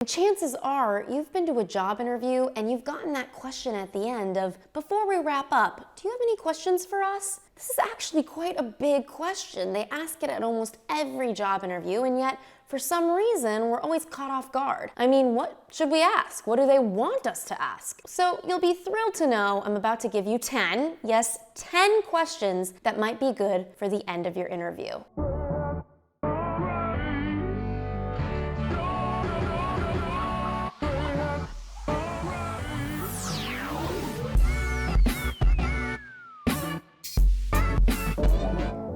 Chances are you've been to a job interview and you've gotten that question at the end of, before we wrap up, do you have any questions for us? This is actually quite a big question. They ask it at almost every job interview, and yet for some reason we're always caught off guard. I mean, what should we ask? What do they want us to ask? So you'll be thrilled to know I'm about to give you 10, yes, 10 questions that might be good for the end of your interview.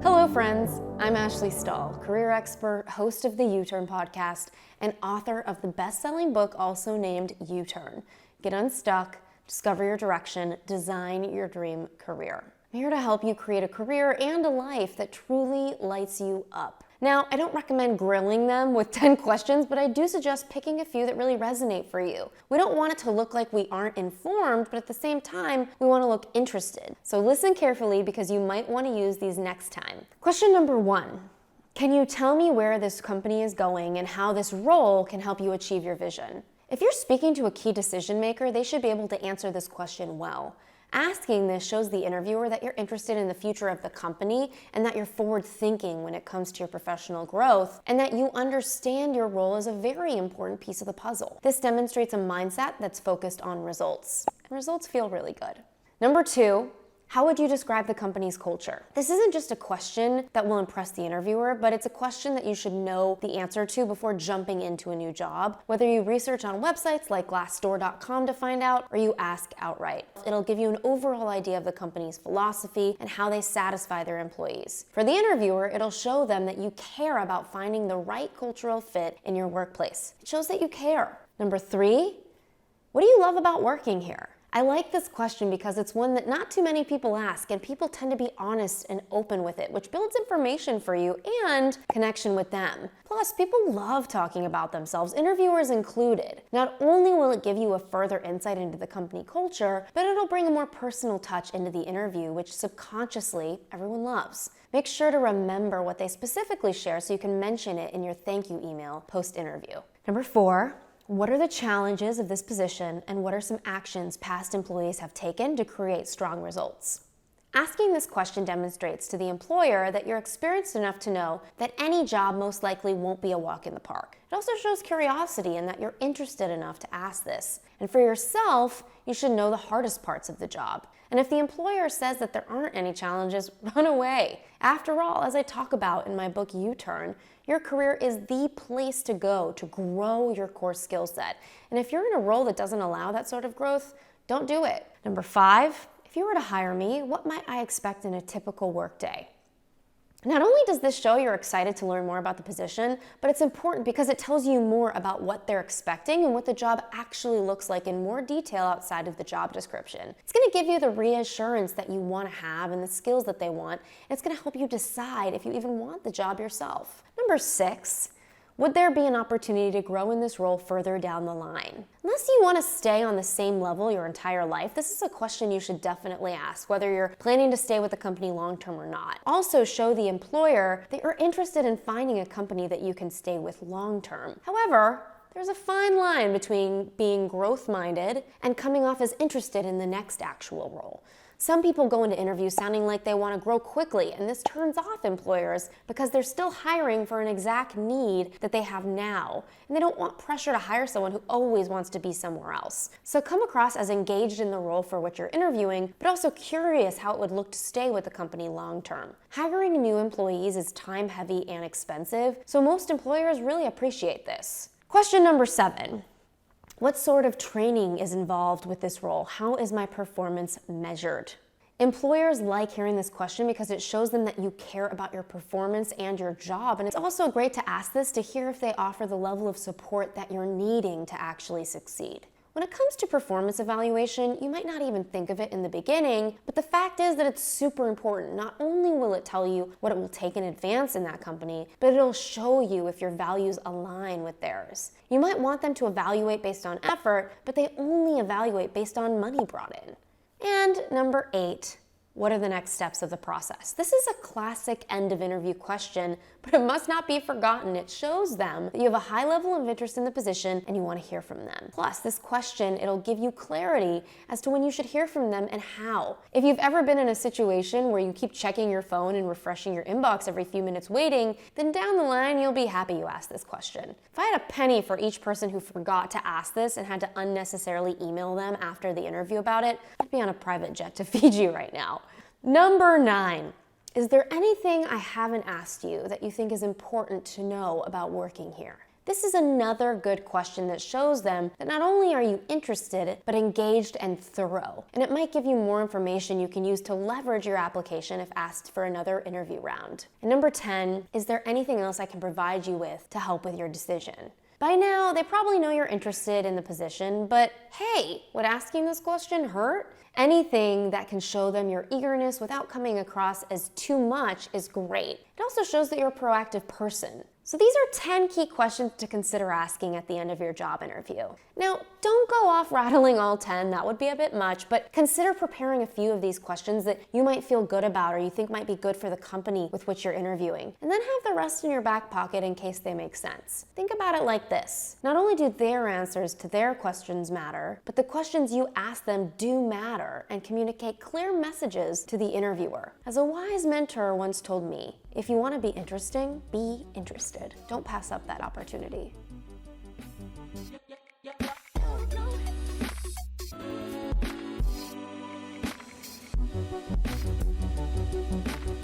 Hello friends, I'm AshleyStahl, career expert, host of the U-Turn podcast, and author of the best-selling book also named U-Turn. Get unstuck, discover your direction, design your dream career. I'm here to help you create a career and a life that truly lights you up. Now, I don't recommend grilling them with 10 questions, but I do suggest picking a few that really resonate for you. We don't want it to look like we aren't informed, but at the same time, we want to look interested. So listen carefully because you might want to use these next time. Question number 1. Can you tell me where this company is going and how this role can help you achieve your vision? If you're speaking to a key decision maker, they should be able to answer this question well. Asking this shows the interviewer that you're interested in the future of the company and that you're forward-thinking when it comes to your professional growth, and that you understand your role as a very important piece of the puzzle. This demonstrates a mindset that's focused on results, and results feel really good. Number 2, how would you describe the company's culture? This isn't just a question that will impress the interviewer, but it's a question that you should know the answer to before jumping into a new job. Whether you research on websites like glassdoor.com to find out, or you ask outright. It'll give you an overall idea of the company's philosophy and how they satisfy their employees. For the interviewer, it'll show them that you care about finding the right cultural fit in your workplace. It shows that you care. Number 3, what do you love about working here? I like this question because it's one that not too many people ask, and people tend to be honest and open with it, which builds information for you and connection with them. Plus, people love talking about themselves, interviewers included. Not only will it give you a further insight into the company culture, but it'll bring a more personal touch into the interview, which subconsciously everyone loves. Make sure to remember what they specifically share so you can mention it in your thank you email post-interview. Number 4, what are the challenges of this position, and what are some actions past employees have taken to create strong results? Asking this question demonstrates to the employer that you're experienced enough to know that any job most likely won't be a walk in the park. It also shows curiosity and that you're interested enough to ask this. And for yourself, you should know the hardest parts of the job. And if the employer says that there aren't any challenges, run away. After all, as I talk about in my book U-Turn, your career is the place to go to grow your core skill set. And if you're in a role that doesn't allow that sort of growth, don't do it. Number 5, if you were to hire me, what might I expect in a typical workday? Not only does this show you're excited to learn more about the position, but it's important because it tells you more about what they're expecting and what the job actually looks like in more detail outside of the job description. It's going to give you the reassurance that you want to have and the skills that they want, and it's going to help you decide if you even want the job yourself. Number 6, would there be an opportunity to grow in this role further down the line? Unless you want to stay on the same level your entire life, this is a question you should definitely ask, whether you're planning to stay with the company long-term or not. Also show the employer that you're interested in finding a company that you can stay with long-term. However, there's a fine line between being growth-minded and coming off as interested in the next actual role. Some people go into interviews sounding like they want to grow quickly, and this turns off employers because they're still hiring for an exact need that they have now, and they don't want pressure to hire someone who always wants to be somewhere else. So come across as engaged in the role for which you're interviewing, but also curious how it would look to stay with the company long term. Hiring new employees is time heavy and expensive, so most employers really appreciate this. Question number 7. What sort of training is involved with this role? How is my performance measured? Employers like hearing this question because it shows them that you care about your performance and your job. And it's also great to ask this to hear if they offer the level of support that you're needing to actually succeed. When it comes to performance evaluation, you might not even think of it in the beginning, but the fact is that it's super important. Not only will it tell you what it will take in advance in that company, but it'll show you if your values align with theirs. You might want them to evaluate based on effort, but they only evaluate based on money brought in. And number 8, What are the next steps of the process? This is a classic end of interview question, but it must not be forgotten. It shows them that you have a high level of interest in the position and you want to hear from them. Plus, this question, it'll give you clarity as to when you should hear from them and how. If you've ever been in a situation where you keep checking your phone and refreshing your inbox every few minutes waiting, then down the line, you'll be happy you asked this question. If I had a penny for each person who forgot to ask this and had to unnecessarily email them after the interview about it, I'd be on a private jet to Fiji right now. Number 9, is there anything I haven't asked you that you think is important to know about working here? This is another good question that shows them that not only are you interested, but engaged and thorough. And it might give you more information you can use to leverage your application if asked for another interview round. And number 10, is there anything else I can provide you with to help with your decision? By now, they probably know you're interested in the position, but hey, would asking this question hurt? Anything that can show them your eagerness without coming across as too much is great. It also shows that you're a proactive person. So these are 10 key questions to consider asking at the end of your job interview. Now, don't go off rattling all 10, that would be a bit much, but consider preparing a few of these questions that you might feel good about or you think might be good for the company with which you're interviewing, and then have the rest in your back pocket in case they make sense. Think about it like this. Not only do their answers to their questions matter, but the questions you ask them do matter and communicate clear messages to the interviewer. As a wise mentor once told me, if you want to be interesting, be interested. Don't pass up that opportunity.